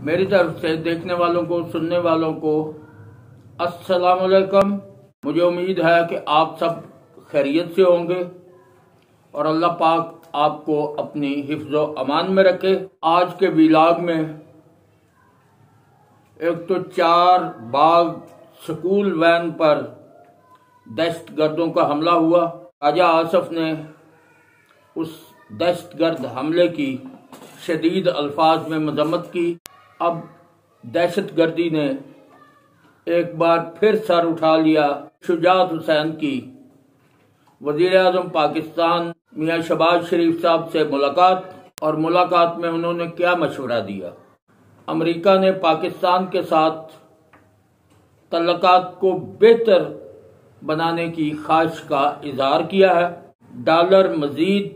मेरी तरफ से देखने वालों को, सुनने वालों को अस्सलाम वालेकुम। मुझे उम्मीद है कि आप सब खैरियत से होंगे और अल्लाह पाक आपको अपनी हिफ्ज़ो अमान में रखे। आज के व्लॉग में एक तो 4 बाग स्कूल वैन पर दहशतगर्दों का हमला हुआ। ख्वाजा आसफ ने उस दहशतगर्द हमले की शदीद अल्फाज में मजम्मत की। अब दहशतगर्दी ने एक बार फिर सर उठा लिया। शुजात हुसैन की वज़ीर आज़म पाकिस्तान मियाँ शहबाज शरीफ साहब से मुलाकात, और मुलाकात में उन्होंने क्या मशवरा दिया। अमेरिका ने पाकिस्तान के साथ तल्लुकात को बेहतर बनाने की ख्वाहिश का इजहार किया है। डॉलर मजीद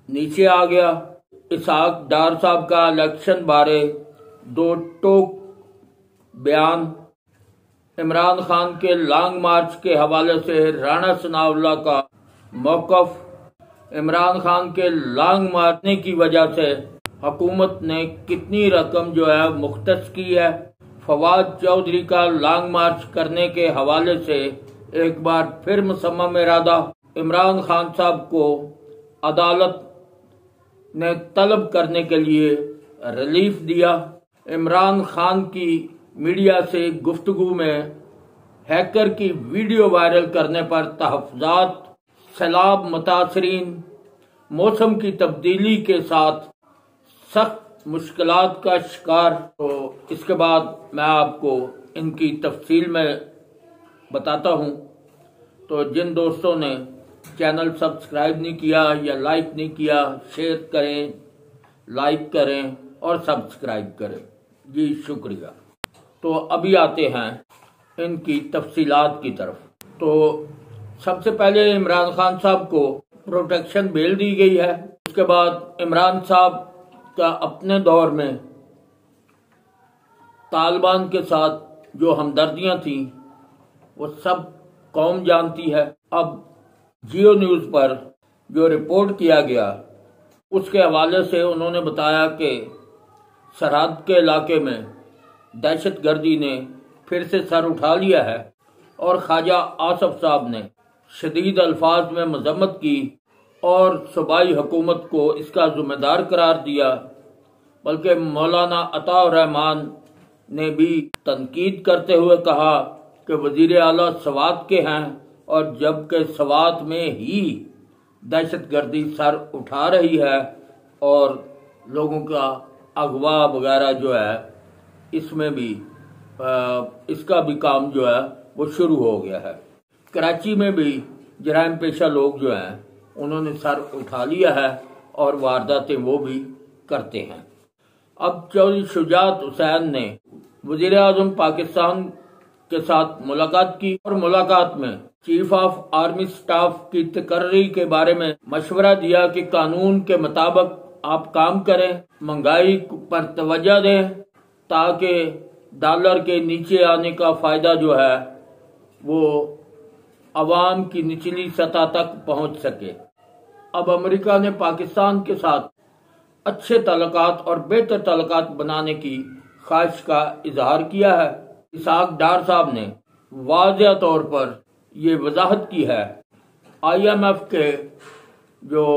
नीचे आ गया। इसहाक डार साहब का इलेक्शन बारे 2 टोक बयान, इमरान खान के लॉन्ग मार्च के हवाले से राणा सनाउल्लाह का मौक़िफ़, इमरान खान के लॉन्ग मारने की वजह से हुकूमत ने कितनी रकम जो है मुख्तस की है, फवाद चौधरी का लॉन्ग मार्च करने के हवाले से एक बार फिर मुसम्मम इरादा, इमरान खान साहब को अदालत ने तलब करने के लिए रिलीफ दिया। इमरान खान की मीडिया से गुफ्तगू में हैकर की वीडियो वायरल करने पर तहफ़्फ़ुज़ात, सैलाब मुतासरीन, मौसम की तब्दीली के साथ सख्त मुश्किलात का शिकार। तो इसके बाद मैं आपको इनकी तफसील में बताता हूँ। तो जिन दोस्तों ने चैनल सब्सक्राइब नहीं किया या लाइक नहीं किया, शेयर करें, लाइक करें और सब्सक्राइब करें। जी शुक्रिया। तो अभी आते हैं इनकी तफसीलात की तरफ। तो सबसे पहले इमरान खान साहब को प्रोटेक्शन बेल दी गई है। उसके बाद इमरान साहब का अपने दौर में तालिबान के साथ जो हमदर्दियां थी वो सब कौम जानती है। अब जियो न्यूज़ पर जो रिपोर्ट किया गया उसके हवाले से उन्होंने बताया कि सरहद के इलाके में दहशतगर्दी ने फिर से सर उठा लिया है और ख्वाजा आसफ साहब ने शदीद अल्फाज में मजम्मत की और सूबाई हुकूमत को इसका जिम्मेदार करार दिया। बल्कि मौलाना अताउर रहमान ने भी तनकीद करते हुए कहा कि वज़ीर आला सवात के हैं और जबकि सवात में ही दहशतगर्दी सर उठा रही है और लोगों का अगवा वगैरह जो है इसमें भी इसका भी काम जो है वो शुरू हो गया है। कराची में भी जराइम पेशा लोग जो हैं उन्होंने सर उठा लिया है और वारदातें वो भी करते हैं। अब चौधरी शुजात हुसैन ने वज़ीर आज़म पाकिस्तान के साथ मुलाकात की और मुलाकात में चीफ ऑफ आर्मी स्टाफ की तकर्री के बारे में मशवरा दिया कि कानून के मुताबिक आप काम करें, महंगाई पर तवज्जो दें ताकि डॉलर के नीचे आने का फ़ायदा जो है वो अवाम की निचली सतह तक पहुंच सके। अब अमेरिका ने पाकिस्तान के साथ अच्छे ताल्लुकात और बेहतर ताल्लुकात बनाने की ख्वाहिश का इजहार किया है। इसहाक डार साहब ने वाज़ेह तौर पर ये वजाहत की है IMF के जो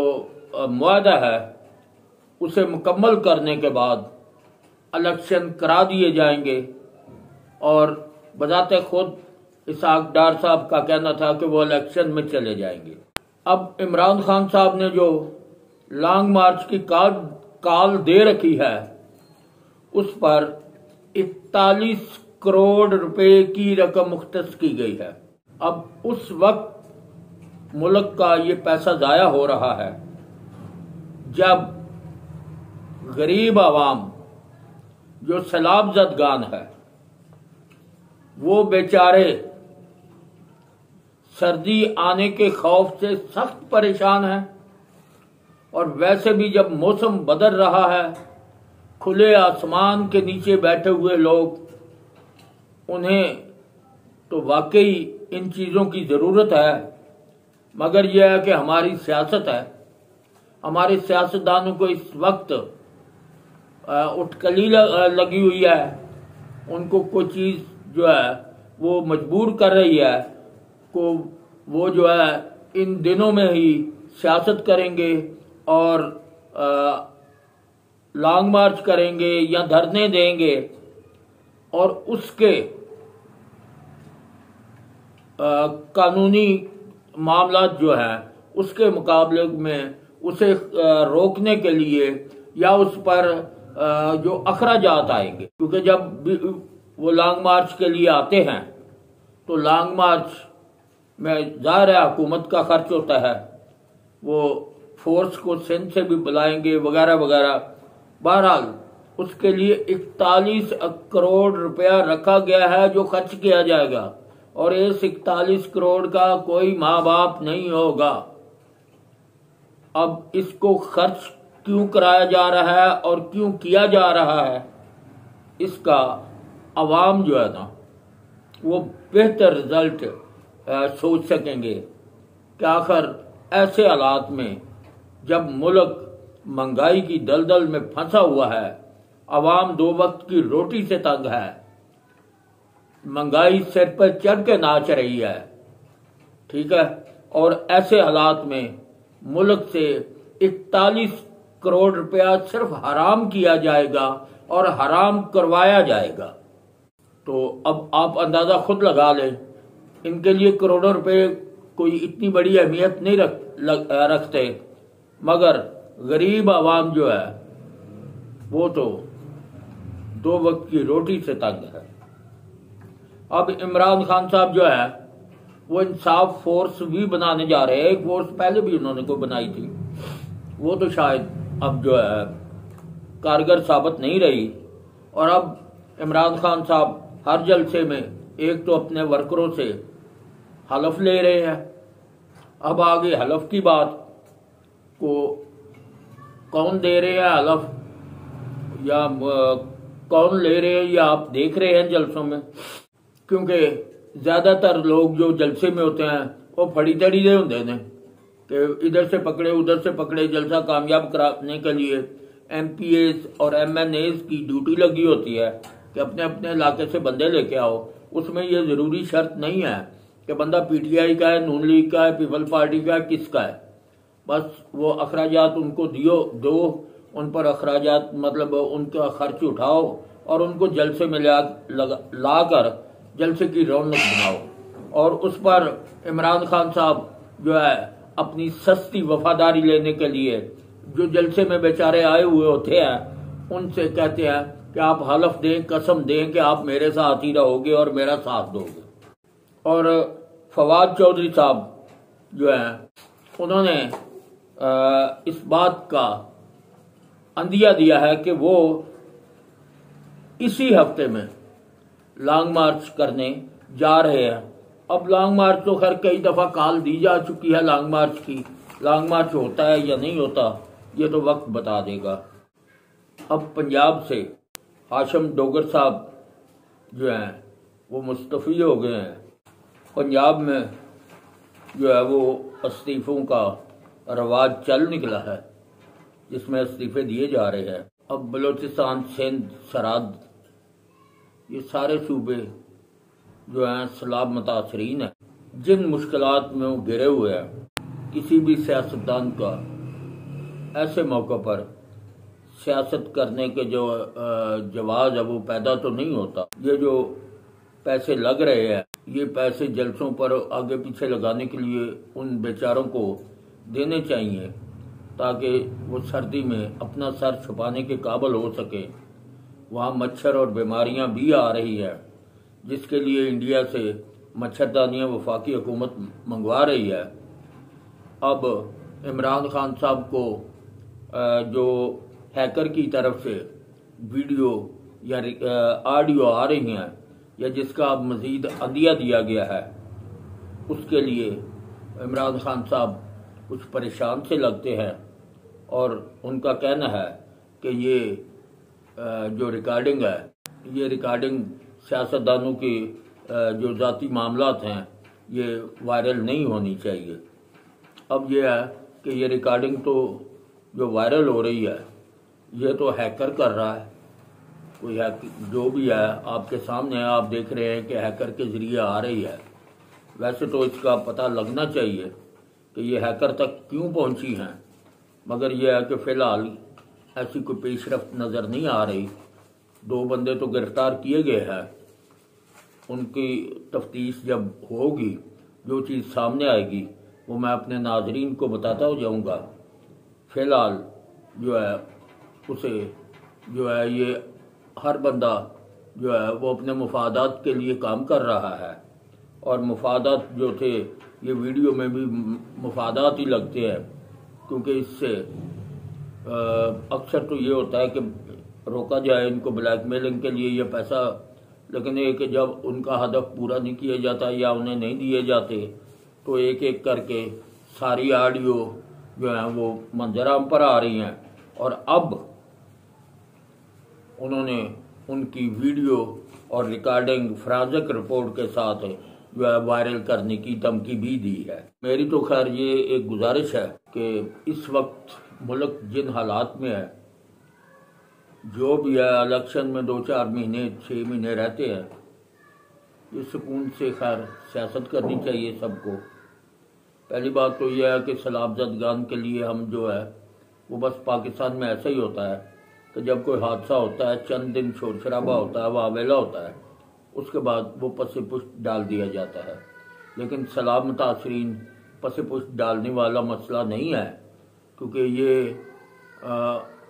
मुआहदा है उसे मुकम्मल करने के बाद इलेक्शन करा दिए जाएंगे। और बजाते खुद इसहाक डार साहब का कहना था कि वो इलेक्शन में चले जाएंगे। अब इमरान खान साहब ने जो लॉन्ग मार्च की काल दे रखी है उस पर 41 करोड़ रुपए की रकम मुख्तस की गई है। अब उस वक्त मुल्क का ये पैसा ज़ाया हो रहा है जब गरीब आवाम जो सैलाब ज़दगान है वो बेचारे सर्दी आने के खौफ से सख्त परेशान हैं। और वैसे भी जब मौसम बदल रहा है, खुले आसमान के नीचे बैठे हुए लोग, उन्हें तो वाकई इन चीज़ों की ज़रूरत है। मगर यह है कि हमारी सियासत है, हमारे सियासतदानों को इस वक्त उठकली लगी हुई है, उनको कोई चीज़ जो है वो मजबूर कर रही है को वो जो है इन दिनों में ही सियासत करेंगे और लॉन्ग मार्च करेंगे या धरने देंगे और उसके कानूनी मामला जो है उसके मुकाबले में उसे रोकने के लिए या उस पर जो अखराजात आएंगे, क्योंकि जब वो लॉन्ग मार्च के लिए आते हैं तो लॉन्ग मार्च में ज़ाहिर है हुकूमत का खर्च होता है, वो फोर्स को सिंध से भी बुलाएंगे वगैरह वगैरह। बहरहाल उसके लिए 41 करोड़ रुपया रखा गया है जो खर्च किया जाएगा और इस 41 करोड़ का कोई माँ बाप नहीं होगा। अब इसको खर्च क्यों कराया जा रहा है और क्यों किया जा रहा है, इसका अवाम जो है ना वो बेहतर रिजल्ट सोच सकेंगे कि आखिर ऐसे हालात में जब मुल्क महंगाई की दलदल में फंसा हुआ है, अवाम दो वक्त की रोटी से तंग है, महंगाई सिर पर चढ़ के नाच रही है, ठीक है, और ऐसे हालात में मुल्क से 41 करोड़ रुपया सिर्फ हराम किया जाएगा और हराम करवाया जाएगा। तो अब आप अंदाजा खुद लगा लें, इनके लिए करोड़ों रुपए कोई इतनी बड़ी अहमियत नहीं रखते, मगर गरीब आवाम जो है वो तो दो वक्त की रोटी से तंग है। अब इमरान खान साहब जो है वो इंसाफ फोर्स भी बनाने जा रहे हैं। एक फोर्स पहले भी उन्होंने को बनाई थी, वो तो शायद अब जो है कारगर साबित नहीं रही। और अब इमरान खान साहब हर जलसे में एक तो अपने वर्करों से हलफ ले रहे हैं, अब आगे हलफ की बात को कौन दे रहे हैं हलफ या कौन ले रहे हैं या आप देख रहे हैं जलसों में, क्योंकि ज़्यादातर लोग जो जलसे में होते हैं वो फड़ी तड़ी दे होंगे ने कि इधर से पकड़े उधर से पकड़े। जलसा कामयाब कराने के लिए MPAs और MNAs की ड्यूटी लगी होती है कि अपने अपने इलाके से बंदे लेके आओ। उसमें ये ज़रूरी शर्त नहीं है कि बंदा PTI का है, नून लीग का है, पीपल पार्टी का है, किसका है, बस वो अखराजात उनको दो, उन पर अखराजात मतलब उनका खर्च उठाओ और उनको जलसे में ला कर जलसे की रौनक बनाओ। और उस पर इमरान खान साहब जो है अपनी सस्ती वफादारी लेने के लिए जो जलसे में बेचारे आए हुए होते हैं उनसे कहते हैं कि आप हलफ दें, कसम दें कि आप मेरे साथ ही रहोगे और मेरा साथ दोगे। और फवाद चौधरी साहब जो हैं उन्होंने इस बात का अंदिया दिया है कि वो इसी हफ्ते में लॉन्ग मार्च करने जा रहे हैं। अब लॉन्ग मार्च तो खैर कई दफ़ा कॉल दी जा चुकी है लॉन्ग मार्च की, लॉन्ग मार्च होता है या नहीं होता ये तो वक्त बता देगा। अब पंजाब से हाशिम डोगर साहब जो हैं वो मुस्तफ़ी हो गए हैं। पंजाब में जो है वो इस्तीफ़ों का रवाज चल निकला है जिसमें इस्तीफ़े दिए जा रहे हैं। अब बलूचिस्तान, सिंध, सरहद ये सारे सूबे जो हैं सैलाब मुतासरीन हैं। जिन मुश्किलात में वो घिरे हुए हैं, किसी भी सियासतदान का ऐसे मौक़े पर सियासत करने के जो जवाब है वो पैदा तो नहीं होता। ये जो पैसे लग रहे हैं ये पैसे जलसों पर आगे पीछे लगाने के लिए उन बेचारों को देने चाहिए ताकि वो सर्दी में अपना सर छुपाने के काबिल हो सके। वहाँ मच्छर और बीमारियाँ भी आ रही है जिसके लिए इंडिया से मच्छरदानियाँ वफाकी हुकूमत मंगवा रही है। अब इमरान खान साहब को जो हैकर की तरफ से वीडियो या ऑडियो आ रही हैं या जिसका अब मज़ीद अंदिया दिया गया है उसके लिए इमरान खान साहब कुछ परेशान से लगते हैं और उनका कहना है कि ये जो रिकॉर्डिंग है ये रिकॉर्डिंग सियासतदानों की जो ज़ाती मामलात हैं ये वायरल नहीं होनी चाहिए। अब ये है कि ये रिकॉर्डिंग तो जो वायरल हो रही है ये तो हैकर कर रहा है, कोई जो भी है आपके सामने आप देख रहे हैं कि हैकर के ज़रिए आ रही है। वैसे तो इसका पता लगना चाहिए कि ये हैकर तक क्यों पहुंची हैं, मगर यह है कि फ़िलहाल ऐसी कोई पेशरफ्त नज़र नहीं आ रही। 2 बंदे तो गिरफ्तार किए गए हैं, उनकी तफ्तीश जब होगी, जो चीज़ सामने आएगी वो मैं अपने नाजरीन को बताता हो जाऊँगा। फ़िलहाल जो है उसे जो है ये हर बंदा जो है वो अपने मुफादात के लिए काम कर रहा है, और मुफादात जो थे ये वीडियो में भी मुफादात ही लगते हैं, क्योंकि इससे अक्सर तो ये होता है कि रोका जाए इनको ब्लैकमेलिंग के लिए ये पैसा, लेकिन एक जब उनका हदफ पूरा नहीं किया जाता या उन्हें नहीं दिए जाते तो एक एक करके सारी ऑडियो जो है वो मंजराम पर आ रही हैं, और अब उन्होंने उनकी वीडियो और रिकॉर्डिंग फोरेंसिक रिपोर्ट के साथ जो है वायरल करने की धमकी भी दी है। मेरी तो खैर ये एक गुजारिश है कि इस वक्त मुल्क जिन हालात में है, जो भी है इलेक्शन में 2-4 महीने 6 महीने रहते हैं, ये सुकून से खैर सियासत करनी चाहिए सबको। पहली बात तो यह है कि सलाबजदगान के लिए हम जो है वो बस पाकिस्तान में ऐसा ही होता है कि जब कोई हादसा होता है, चंद दिन शोर शराबा होता है, वावेला होता है, उसके बाद वो पसे पुष्ट डाल दिया जाता है। लेकिन सलाब मुतासरीन पसे पुष्ट डालने वाला मसला नहीं है, क्योंकि ये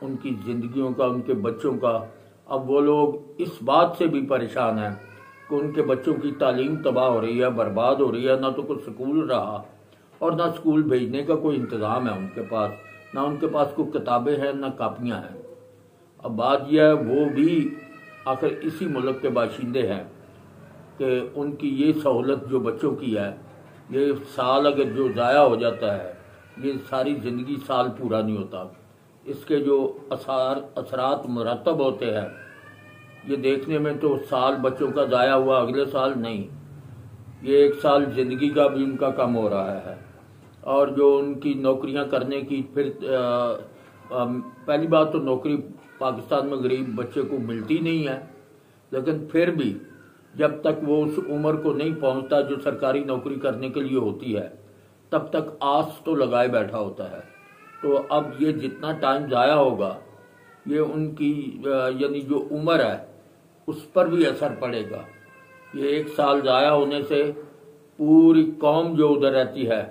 उनकी ज़िंदगियों का, उनके बच्चों का, अब वो लोग इस बात से भी परेशान हैं कि उनके बच्चों की तालीम तबाह हो रही है, बर्बाद हो रही है, ना तो कोई स्कूल रहा और ना स्कूल भेजने का कोई इंतज़ाम है उनके पास, ना उनके पास कोई किताबें हैं, ना कापियाँ हैं। अब बात यह है वो भी आखिर इसी मुल्क के बाशिंदे हैं कि उनकी ये सहूलत जो बच्चों की है, ये साल अगर जो ज़ाया हो जाता है, ये सारी ज़िंदगी साल पूरा नहीं होता। इसके जो असरात मुरतब होते हैं, ये देखने में तो साल बच्चों का ज़ाया हुआ, अगले साल नहीं, ये 1 साल ज़िंदगी का भी उनका कम हो रहा है। और जो उनकी नौकरियां करने की, फिर पहली बात तो नौकरी पाकिस्तान में गरीब बच्चे को मिलती नहीं है, लेकिन फिर भी जब तक वो उस उम्र को नहीं पहुंचता जो सरकारी नौकरी करने के लिए होती है, तब तक आस तो लगाए बैठा होता है। तो अब ये जितना टाइम ज़ाया होगा, ये उनकी यानी जो उम्र है उस पर भी असर पड़ेगा। ये 1 साल ज़ाया होने से पूरी कौम जो उधर रहती है,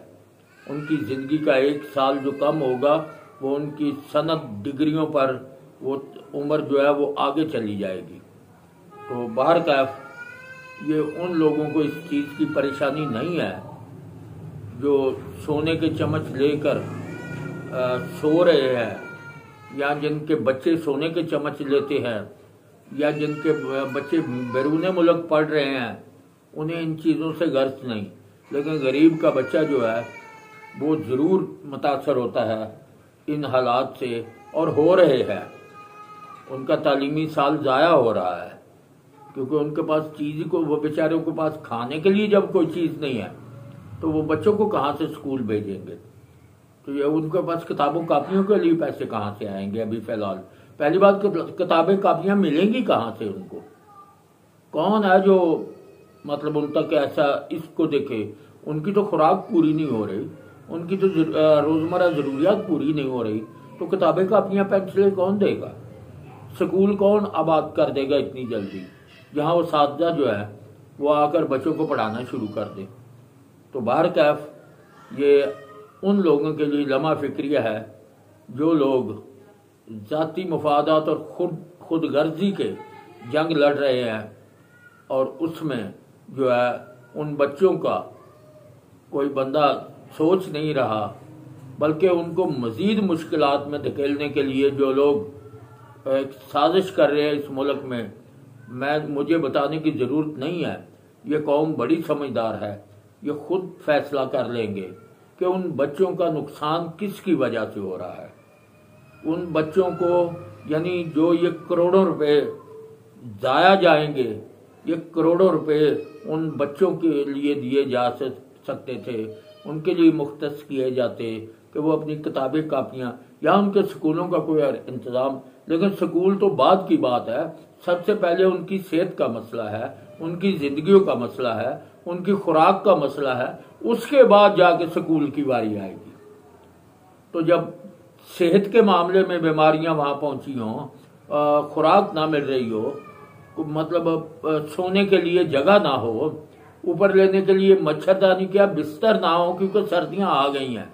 उनकी ज़िंदगी का 1 साल जो कम होगा, वो उनकी सनद डिग्रियों पर वो उम्र जो है वो आगे चली जाएगी। तो बहरकैफ ये उन लोगों को इस चीज़ की परेशानी नहीं है जो सोने के चम्मच लेकर सो रहे हैं, या जिनके बच्चे सोने के चम्मच लेते हैं, या जिनके बच्चे बैरून मुल्क पढ़ रहे हैं, उन्हें इन चीज़ों से गर्ज नहीं। लेकिन गरीब का बच्चा जो है वो ज़रूर मुतासर होता है इन हालात से, और हो रहे हैं। उनका तालीमी साल ज़ाया हो रहा है, क्योंकि उनके पास चीज़ को, वो बेचारों के पास खाने के लिए जब कोई चीज़ नहीं है तो वो बच्चों को कहाँ से स्कूल भेजेंगे। तो ये उनके पास किताबों कापियों के लिए पैसे कहाँ से आएंगे अभी फ़िलहाल। पहली बात, किताबें कापियाँ मिलेंगी कहाँ से उनको? कौन है जो मतलब उन तक ऐसा इसको देखे? उनकी तो खुराक पूरी नहीं हो रही, उनकी तो रोज़मर्रा ज़रूरियात पूरी नहीं हो रही, तो किताबें कापियाँ पेंसिलें कौन देगा? स्कूल कौन आबाद कर देगा इतनी जल्दी, जहाँ वो साथीदार जो है वो आकर बच्चों को पढ़ाना शुरू कर दे? तो बहरकैफ ये उन लोगों के लिए लम्हा फिक्रिया है जो लोग ज़ाती मफादात और खुद गर्जी के जंग लड़ रहे हैं, और उसमें जो है उन बच्चों का कोई बंदा सोच नहीं रहा, बल्कि उनको मज़ीद मुश्किलात में धकेलने के लिए जो लोग एक साजिश कर रहे हैं इस मुल्क में, मुझे बताने की ज़रूरत नहीं है। ये कौम बड़ी समझदार है, ये खुद फैसला कर लेंगे कि उन बच्चों का नुकसान किसकी वजह से हो रहा है। उन बच्चों को, यानी जो ये करोड़ों रुपए ज़ाया जाएंगे, ये करोड़ों रुपए उन बच्चों के लिए दिए जा सकते थे, उनके लिए मुख्तस किए जाते कि वो अपनी किताबें कापियाँ, या उनके स्कूलों का कोई इंतज़ाम लेकिन स्कूल तो बाद की बात है। सबसे पहले उनकी सेहत का मसला है, उनकी जिंदगियों का मसला है, उनकी खुराक का मसला है, उसके बाद जाके स्कूल की बारी आएगी। तो जब सेहत के मामले में बीमारियां वहां पहुंची हों, खुराक ना मिल रही हो, मतलब सोने के लिए जगह ना हो, ऊपर लेने के लिए मच्छरदानी क्या बिस्तर ना हो क्योंकि सर्दियां आ गई हैं,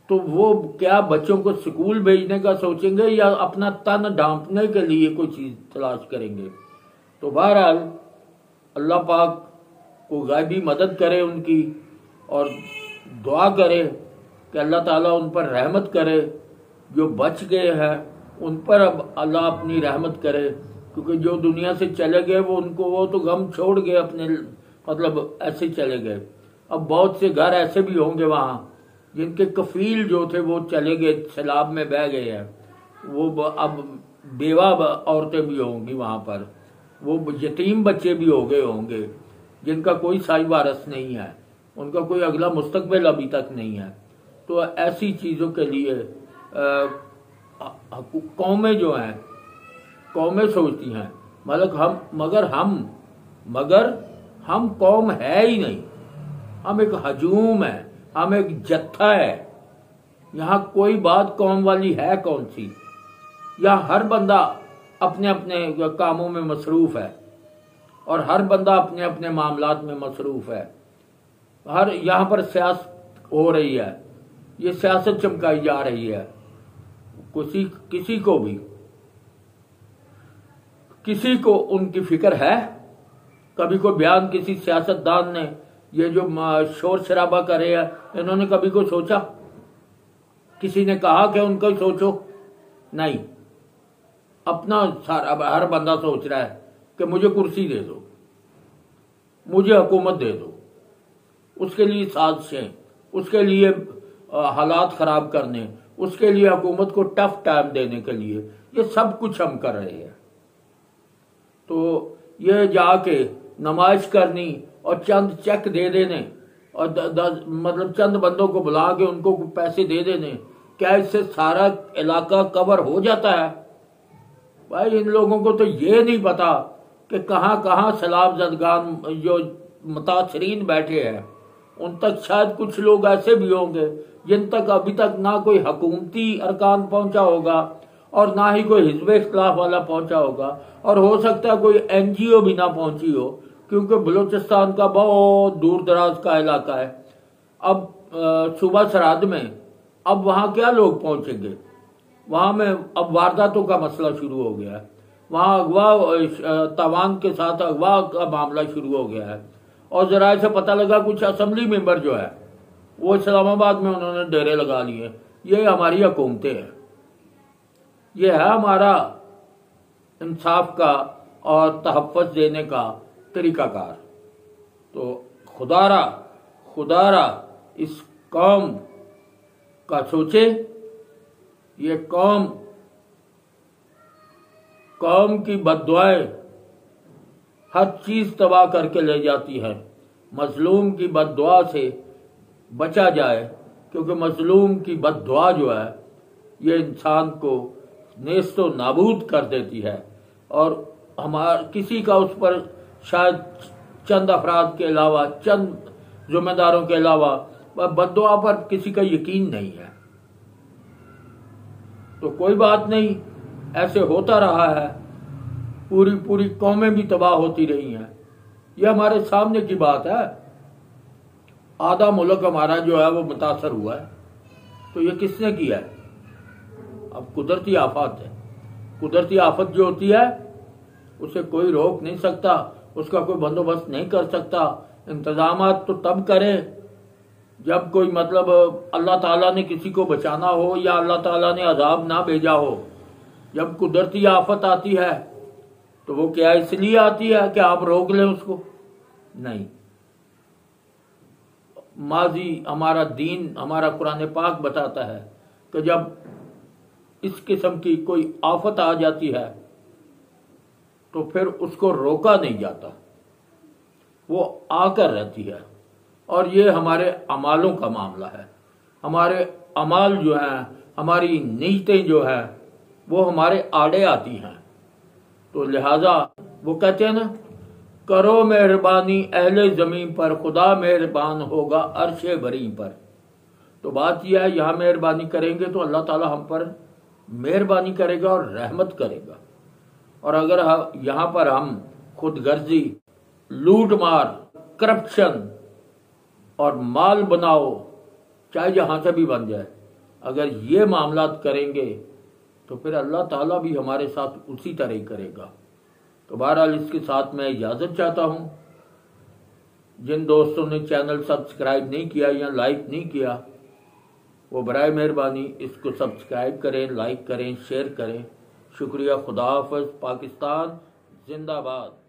तो वो क्या बच्चों को स्कूल भेजने का सोचेंगे या अपना तन ढांपने के लिए कोई चीज तलाश करेंगे। तो बहरहाल अल्लाह पाक को गायबी मदद करे उनकी, और दुआ करे कि अल्लाह ताला उन पर रहमत करे। जो बच गए हैं उन पर अब अल्लाह अपनी रहमत करे, क्योंकि जो दुनिया से चले गए वो तो गम छोड़ गए अपने, मतलब ऐसे चले गए। अब बहुत से घर ऐसे भी होंगे वहाँ जिनके कफील जो थे वो चले गए, सैलाब में बह गए हैं। वो अब बेवा औरतें भी होंगी वहाँ पर, वो यतीम बच्चे भी हो गए होंगे जिनका कोई साई वारस नहीं है, उनका कोई अगला मुस्तकबिल अभी तक नहीं है। तो ऐसी चीज़ों के लिए कौमें जो हैं, कौमें सोचती हैं मगर हम कौम है ही नहीं, हम एक हजूम है, हम एक जत्था है। यहाँ कोई बात कौम वाली है कौन सी? यहाँ हर बंदा अपने अपने कामों में मसरूफ है और हर बंदा अपने अपने मामलात में मसरूफ है। यहाँ पर सियासत हो रही है, ये सियासत चमकाई जा रही है। किसी को उनकी फिक्र है? कभी कोई बयान किसी सियासतदान ने, ये जो शोर शराबा कर रहे हैं, इन्होंने कभी को सोचा? किसी ने कहा कि उनका ही सोचो? नहीं, अपना सारा हर बंदा सोच रहा है कि मुझे कुर्सी दे दो, मुझे हुकूमत दे दो। उसके लिए साजिशें, उसके लिए हालात खराब करने, उसके लिए हुकूमत को टफ टाइम देने के लिए, ये सब कुछ हम कर रहे हैं। तो ये जाके नमाइश करनी और चंद चेक दे देने और मतलब चंद बंदों को बुला के उनको पैसे दे देने, क्या इससे सारा इलाका कवर हो जाता है? भाई इन लोगों को तो ये नहीं पता कि कहाँ कहाँ सैलाब ज़दगान जो मुतासरीन बैठे हैं, उन तक शायद कुछ लोग ऐसे भी होंगे जिन तक अभी तक ना कोई हुकूमती अरकान पहुंचा होगा और ना ही कोई हिज़्ब इख्तिलाफ वाला पहुंचा होगा, और हो सकता है कोई NGO भी ना पहुंची हो, क्योंकि बलूचिस्तान का बहुत दूर दराज का इलाका है। अब सूबा सरहद में अब वहाँ क्या लोग पहुंचेंगे? वहाँ में अब वारदातों का मसला शुरू हो गया है, वहाँ अगवा तवांग के साथ अगवा का मामला शुरू हो गया है। और जरा से पता लगा कुछ असेंबली मेंबर जो है वो इस्लामाबाद में उन्होंने डेरे लगा लिए। ये हमारी हुकूमतें हैं, ये है हमारा इंसाफ का और तहफ़्फ़ुज़ देने का तरीक़ाकार। तो खुदारा इस कौम का सोचे। ये कौम की बद्दुआएं हर चीज तबाह करके ले जाती है। मजलूम की बद्दुआ से बचा जाए, क्योंकि मजलूम की बद्दुआ जो है ये इंसान को नेस्तो नाबूद कर देती है। और किसी का उस पर शायद चंद अफराद के अलावा, चंद जिम्मेदारों के अलावा बद्दुआ पर किसी का यकीन नहीं है। तो कोई बात नहीं, ऐसे होता रहा है, पूरी कौमें भी तबाह होती रही हैं। ये हमारे सामने की बात है। आधा मुल्क हमारा जो है वो मुतासर हुआ है, तो ये किसने किया है? अब कुदरती आफत है। कुदरती आफत जो होती है उसे कोई रोक नहीं सकता, उसका कोई बंदोबस्त नहीं कर सकता। इंतजाम तो तब करे जब कोई मतलब अल्लाह ताला ने किसी को बचाना हो या अल्लाह ताला ने अजाब ना भेजा हो। जब कुदरती आफत आती है तो वो क्या इसलिए आती है कि आप रोक लें उसको? नहीं। माजी हमारा दीन, हमारा कुरान पाक बताता है कि जब इस किस्म की कोई आफत आ जाती है तो फिर उसको रोका नहीं जाता, वो आकर रहती है। और ये हमारे अमालों का मामला है। हमारे अमाल जो हैं, हमारी नीयतें जो हैं, वो हमारे आड़े आती हैं। तो लिहाजा वो कहते हैं ना, करो मेहरबानी अहले ज़मीन पर, खुदा मेहरबान होगा अर्शे बरी पर। तो बात यह है, यहाँ मेहरबानी करेंगे तो अल्लाह ताला हम पर मेहरबानी करेगा और रहमत करेगा। और अगर यहाँ पर हम खुद गर्जी, लूट मार, करप्शन और माल बनाओ, चाहे जहाँ से भी बन जाए, अगर ये मामलात करेंगे तो फिर अल्लाह ताला भी हमारे साथ उसी तरह ही करेगा। तो बहरहाल इसके साथ मैं इजाज़त चाहता हूँ। जिन दोस्तों ने चैनल सब्सक्राइब नहीं किया या लाइक नहीं किया, वो बराए मेहरबानी इसको सब्सक्राइब करें, लाइक करें, शेयर करें। शुक्रिया। खुदा हाफ़िज़। पाकिस्तान जिंदाबाद।